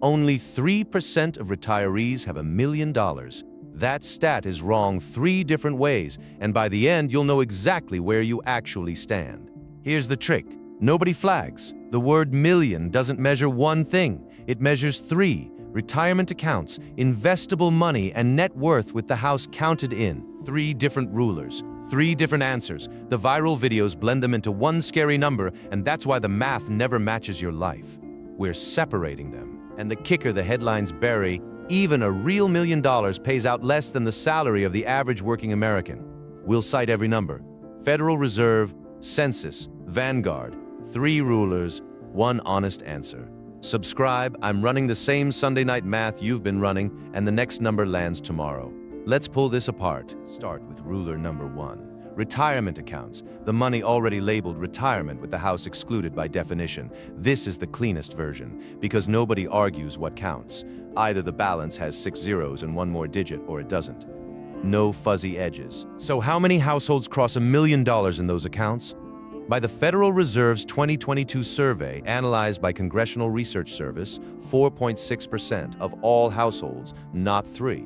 Only 3% of retirees have $1 million. That stat is wrong 3 different ways, and by the end, you'll know exactly where you actually stand. Here's the trick. Nobody flags. The word million doesn't measure one thing. It measures 3: retirement accounts, investable money, and net worth with the house counted in. 3 different rulers, 3 different answers. The viral videos blend them into one scary number, and that's why the math never matches your life. We're separating them. And the kicker the headlines bury, even a real $1 million pays out less than the salary of the average working American. We'll cite every number. Federal Reserve, Census, Vanguard. 3 rulers, 1 honest answer. Subscribe. I'm running the same Sunday night math you've been running, and the next number lands tomorrow. Let's pull this apart. Start with ruler number 1. Retirement accounts, the money already labeled retirement with the house excluded by definition. This is the cleanest version, because nobody argues what counts. Either the balance has 6 zeros and 1 more digit, or it doesn't. No fuzzy edges. So how many households cross $1 million in those accounts? By the Federal Reserve's 2022 survey, analyzed by Congressional Research Service, 4.6% of all households, not 3.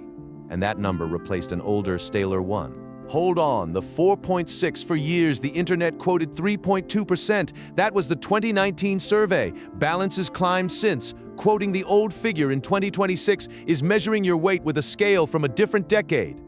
And that number replaced an older, staler 1. Hold on, the 4.6 for years, the internet quoted 3.2%. That was the 2019 survey. Balances climbed since. Quoting the old figure in 2026 is measuring your weight with a scale from a different decade.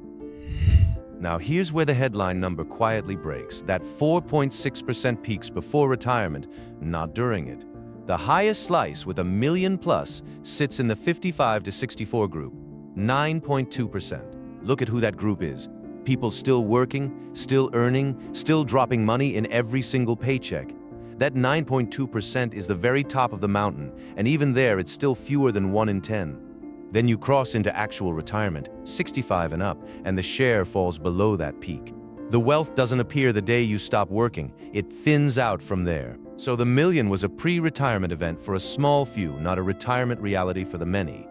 Now here's where the headline number quietly breaks. That 4.6% peaks before retirement, not during it. The highest slice with $1 million plus sits in the 55 to 64 group, 9.2%. Look at who that group is. People still working, still earning, still dropping money in every single paycheck. That 9.2% is the very top of the mountain, and even there it's still fewer than 1 in 10. Then you cross into actual retirement, 65 and up, and the share falls below that peak. The wealth doesn't appear the day you stop working. It thins out from there. So the million was a pre-retirement event for a small few, not a retirement reality for the many.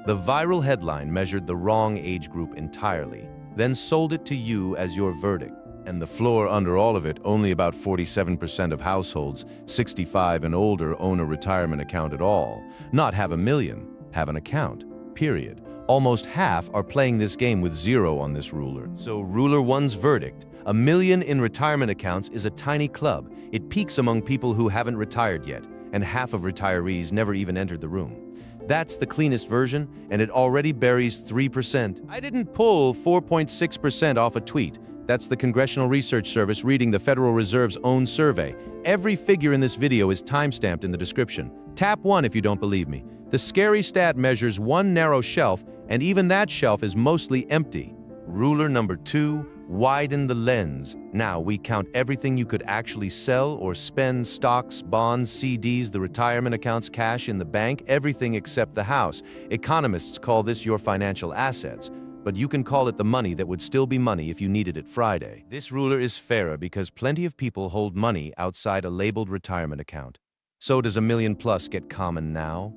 The viral headline measured the wrong age group entirely, then sold it to you as your verdict. And the floor under all of it, only about 47% of households 65 and older own a retirement account at all. Not have $1 million, have an account, period. Almost half are playing this game with 0 on this ruler. So ruler 1's verdict, $1 million in retirement accounts is a tiny club. It peaks among people who haven't retired yet, and half of retirees never even entered the room. That's the cleanest version, and it already buries 3%. I didn't pull 4.6% off a tweet. That's the Congressional Research Service reading the Federal Reserve's own survey. Every figure in this video is timestamped in the description. Tap 1 if you don't believe me. The scary stat measures 1 narrow shelf, and even that shelf is mostly empty. Ruler number 2, widen the lens. Now we count everything you could actually sell or spend: stocks, bonds, CDs, the retirement accounts, cash in the bank, everything except the house. Economists call this your financial assets, but you can call it the money that would still be money if you needed it Friday. This ruler is fairer because plenty of people hold money outside a labeled retirement account. So does $1 million plus get common now?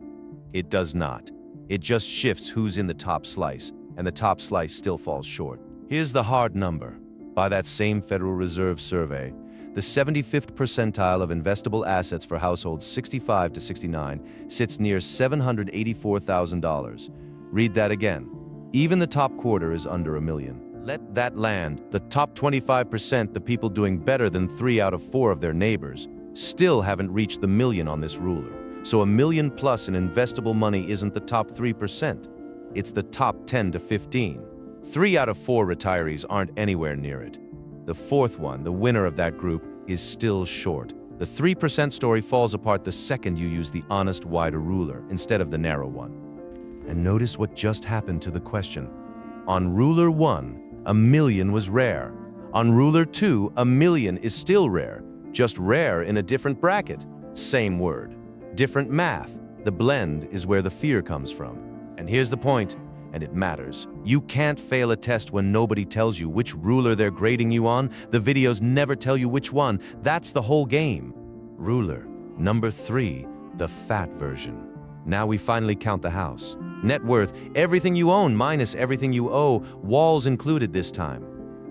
It does not. It just shifts who's in the top slice, and the top slice still falls short. Here's the hard number. By that same Federal Reserve survey, the 75th percentile of investable assets for households 65 to 69 sits near $784,000. Read that again. Even the top quarter is under $1 million. Let that land. The top 25%, the people doing better than 3 out of 4 of their neighbors, still haven't reached the million on this ruler. So $1 million plus in investable money isn't the top 3%. It's the top 10 to 15. 3 out of 4 retirees aren't anywhere near it. The fourth one, the winner of that group, is still short. The 3% story falls apart the second you use the honest, wider ruler instead of the narrow one. And notice what just happened to the question. On ruler 1, $1 million was rare. On ruler 2, $1 million is still rare, just rare in a different bracket. Same word, different math. The blend is where the fear comes from. And here's the point, and it matters. You can't fail a test when nobody tells you which ruler they're grading you on. The videos never tell you which one. That's the whole game. Ruler number 3, the fat version. Now we finally count the house. Net worth, everything you own minus everything you owe, walls included this time.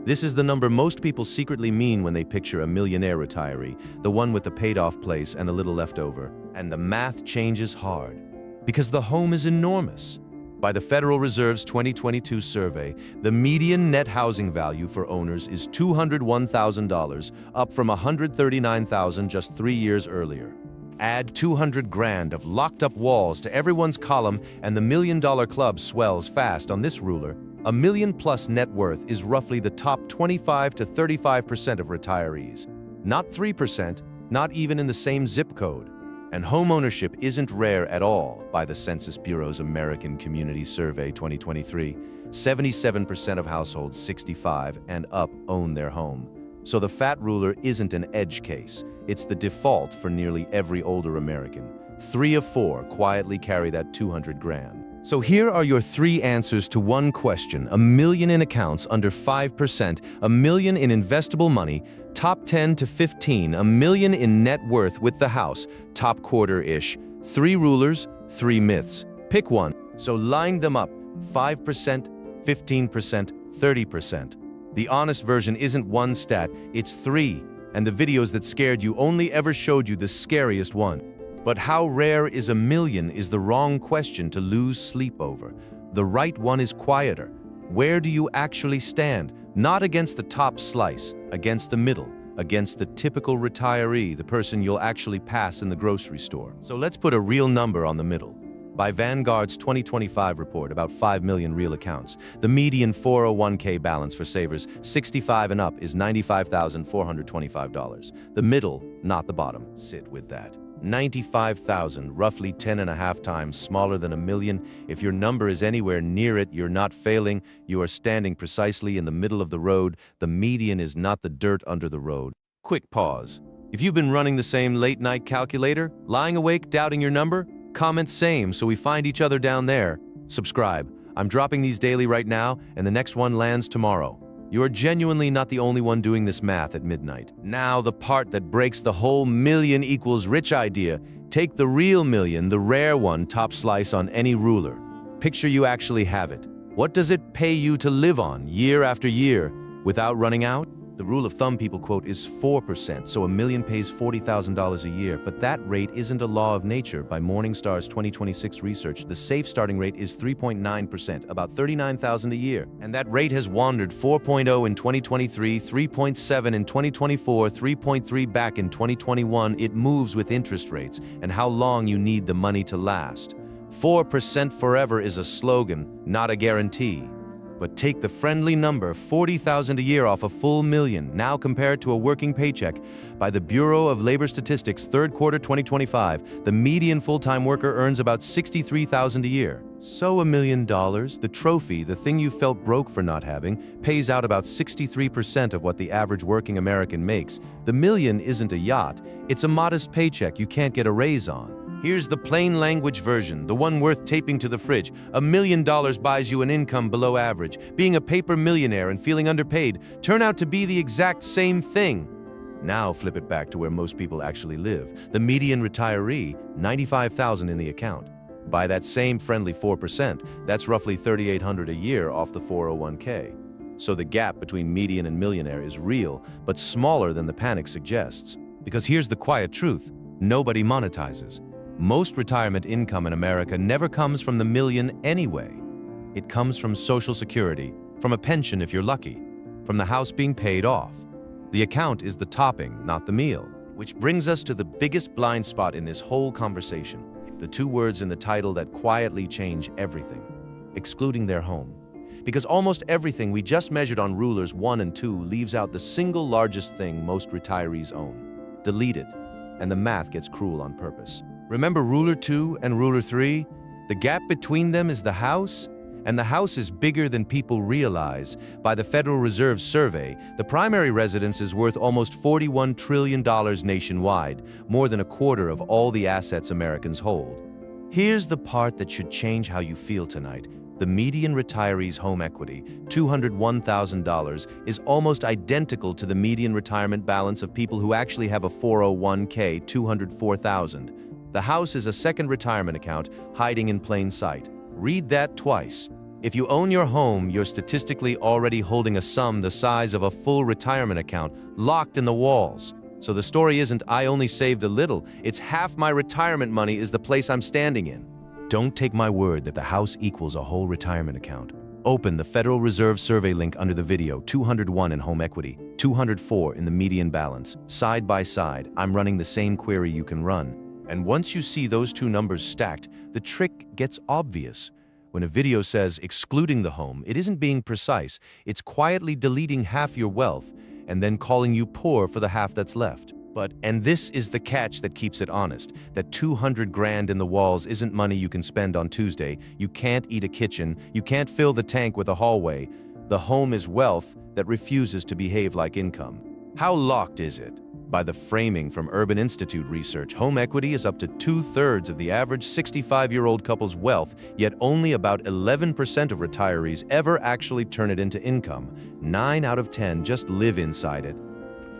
This is the number most people secretly mean when they picture a millionaire retiree, the one with the paid-off place and a little left over. And the math changes hard. Because the home is enormous. By the Federal Reserve's 2022 survey, the median net housing value for owners is $201,000, up from $139,000 just 3 years earlier. Add 200 grand of locked-up walls to everyone's column and the million-dollar club swells fast on this ruler. A million-plus net worth is roughly the top 25 to 35% of retirees. Not 3%, not even in the same zip code. And homeownership isn't rare at all by the Census Bureau's American Community Survey 2023. 77% of households 65 and up own their home. So the fat ruler isn't an edge case. It's the default for nearly every older American. 3 of 4 quietly carry that 200 grand. So here are your 3 answers to one question: $1 million in accounts under 5%, $1 million in investable money, top 10 to 15, $1 million in net worth with the house, top quarter-ish. 3 rulers, 3 myths. Pick one. So line them up: 5%, 15%, 30%. The honest version isn't one stat, it's 3. And the videos that scared you only ever showed you the scariest one. But how rare is $1 million is the wrong question to lose sleep over. The right one is quieter. Where do you actually stand? Not against the top slice, against the middle, against the typical retiree, the person you'll actually pass in the grocery store. So let's put a real number on the middle. By Vanguard's 2025 report, about 5 million real accounts, the median 401k balance for savers 65 and up is $95,425. The middle, not the bottom, sit with that. 95,000, roughly 10.5 times smaller than $1 million. If your number is anywhere near it, you're not failing. You are standing precisely in the middle of the road. The median is not the dirt under the road. Quick pause. If you've been running the same late-night calculator, lying awake, doubting your number, comment same so we find each other down there. Subscribe. I'm dropping these daily right now, and the next one lands tomorrow. You are genuinely not the only one doing this math at midnight. Now the part that breaks the whole million equals rich idea. Take the real million, the rare one, top slice on any ruler. Picture you actually have it. What does it pay you to live on year after year without running out? The rule of thumb people quote is 4%, so $1 million pays $40,000 a year, but that rate isn't a law of nature. By Morningstar's 2026 research, the safe starting rate is 3.9%, about $39,000 a year. And that rate has wandered 4.0 in 2023, 3.7 in 2024, 3.3 back in 2021. It moves with interest rates and how long you need the money to last. 4% forever is a slogan, not a guarantee. But take the friendly number, $40,000 a year off a full $1 million, now compared to a working paycheck. By the Bureau of Labor Statistics, third quarter 2025, the median full-time worker earns about $63,000 a year. So $1 million, the trophy, the thing you felt broke for not having, pays out about 63% of what the average working American makes. The million isn't a yacht, it's a modest paycheck you can't get a raise on. Here's the plain language version, the one worth taping to the fridge. $1 million buys you an income below average. Being a paper millionaire and feeling underpaid turn out to be the exact same thing. Now flip it back to where most people actually live. The median retiree, $95,000 in the account. By that same friendly 4%, that's roughly $3,800 a year off the 401k. So the gap between median and millionaire is real, but smaller than the panic suggests. Because here's the quiet truth: nobody monetizes. Most retirement income in America never comes from the million anyway. It comes from Social Security, from a pension if you're lucky, from the house being paid off. The account is the topping, not the meal. Which brings us to the biggest blind spot in this whole conversation, the 2 words in the title that quietly change everything: excluding their home. Because almost everything we just measured on rulers 1 and 2 leaves out the single largest thing most retirees own. Delete it, and the math gets cruel on purpose. Remember ruler 2 and ruler 3? The gap between them is the house, and the house is bigger than people realize. By the Federal Reserve survey, the primary residence is worth almost $41 trillion nationwide, more than a quarter of all the assets Americans hold. Here's the part that should change how you feel tonight. The median retiree's home equity, $201,000, is almost identical to the median retirement balance of people who actually have a 401k, $204,000. The house is a second retirement account hiding in plain sight. Read that twice. If you own your home, you're statistically already holding a sum the size of a full retirement account, locked in the walls. So the story isn't "I only saved a little," it's half my retirement money is the place I'm standing in. Don't take my word that the house equals a whole retirement account. Open the Federal Reserve survey link under the video. 201 in home equity, 204 in the median balance. Side by side, I'm running the same query you can run. And once you see those two numbers stacked, the trick gets obvious. When a video says excluding the home, it isn't being precise. It's quietly deleting half your wealth and then calling you poor for the half that's left. And this is the catch that keeps it honest, that 200 grand in the walls isn't money you can spend on Tuesday. You can't eat a kitchen. You can't fill the tank with a hallway. The home is wealth that refuses to behave like income. How locked is it? By the framing from Urban Institute research, home equity is up to 2/3 of the average 65-year-old couple's wealth, yet only about 11% of retirees ever actually turn it into income. 9 out of 10 just live inside it.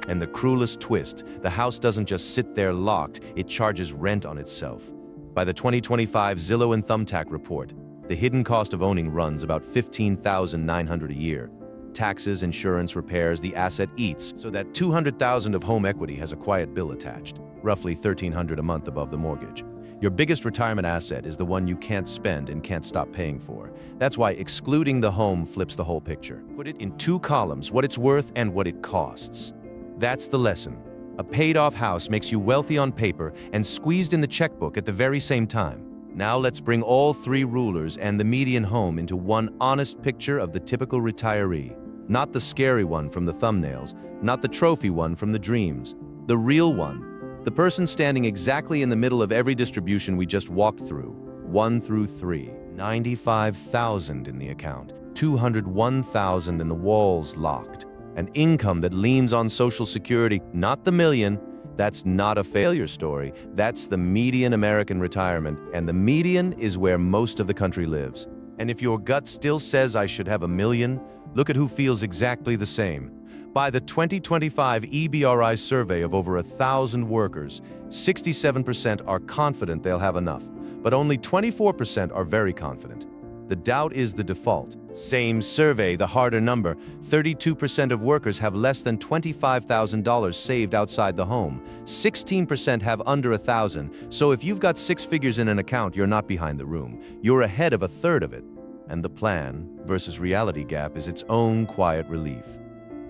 And the cruelest twist, the house doesn't just sit there locked, it charges rent on itself. By the 2025 Zillow and Thumbtack report, the hidden cost of owning runs about $15,900 a year. Taxes, insurance, repairs, the asset eats, so that $200,000 of home equity has a quiet bill attached, roughly $1,300 a month above the mortgage. Your biggest retirement asset is the one you can't spend and can't stop paying for. That's why excluding the home flips the whole picture. Put it in 2 columns, what it's worth and what it costs. That's the lesson. A paid-off house makes you wealthy on paper and squeezed in the checkbook at the very same time. Now let's bring all 3 rulers and the median home into one honest picture of the typical retiree. Not the scary one from the thumbnails, not the trophy one from the dreams. The real one. The person standing exactly in the middle of every distribution we just walked through. 1 through 3. 95,000 in the account. 201,000 in the walls locked. An income that leans on Social Security, not the million. That's not a failure story. That's the median American retirement, and the median is where most of the country lives. And if your gut still says I should have $1 million, look at who feels exactly the same. By the 2025 EBRI survey of over 1,000 workers, 67% are confident they'll have enough, but only 24% are very confident. The doubt is the default. Same survey, the harder number. 32% of workers have less than $25,000 saved outside the home. 16% have under $1,000. So if you've got 6 figures in an account, you're not behind the room. You're ahead of 1/3 of it. And the plan versus reality gap is its own quiet relief.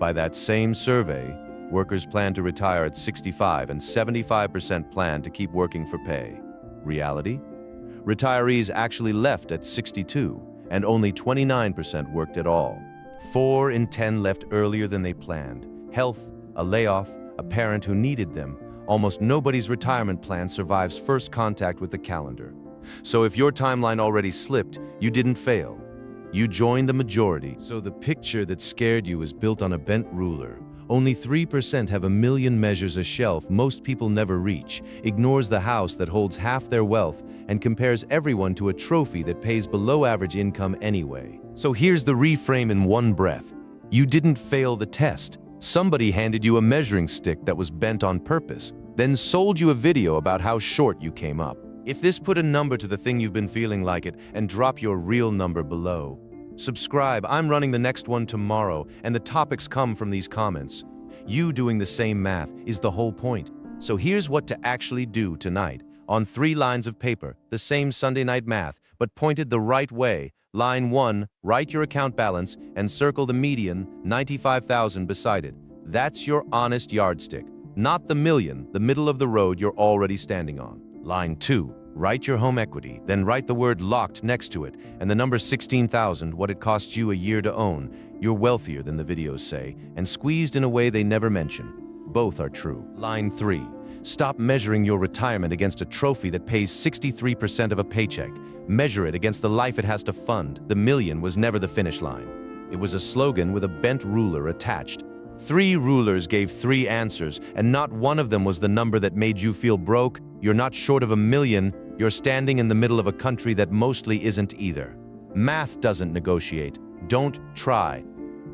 By that same survey, workers plan to retire at 65 and 75% plan to keep working for pay. Reality? Retirees actually left at 62, and only 29% worked at all. 4 in 10 left earlier than they planned. Health, a layoff, a parent who needed them. Almost nobody's retirement plan survives first contact with the calendar. So if your timeline already slipped, you didn't fail. You joined the majority. So the picture that scared you is built on a bent ruler. Only 3% have 1 million measures a shelf most people never reach, ignores the house that holds half their wealth, and compares everyone to a trophy that pays below average income anyway. So here's the reframe in one breath. You didn't fail the test. Somebody handed you a measuring stick that was bent on purpose, then sold you a video about how short you came up. If this put a number to the thing you've been feeling like it, and drop your real number below. Subscribe, I'm running the next one tomorrow, and the topics come from these comments. You doing the same math is the whole point. So here's what to actually do tonight. On 3 lines of paper, the same Sunday night math, but pointed the right way. Line 1, write your account balance and circle the median, 95,000 beside it. That's your honest yardstick, not the million, the middle of the road you're already standing on. Line 2, write your home equity, then write the word locked next to it, and the number 16,000, what it costs you a year to own. You're wealthier than the videos say, and squeezed in a way they never mention. Both are true. Line 3, stop measuring your retirement against a trophy that pays 63% of a paycheck. Measure it against the life it has to fund. The million was never the finish line. It was a slogan with a bent ruler attached. 3 rulers gave 3 answers, and not one of them was the number that made you feel broke. You're not short of $1 million. You're standing in the middle of a country that mostly isn't either. Math doesn't negotiate. Don't try.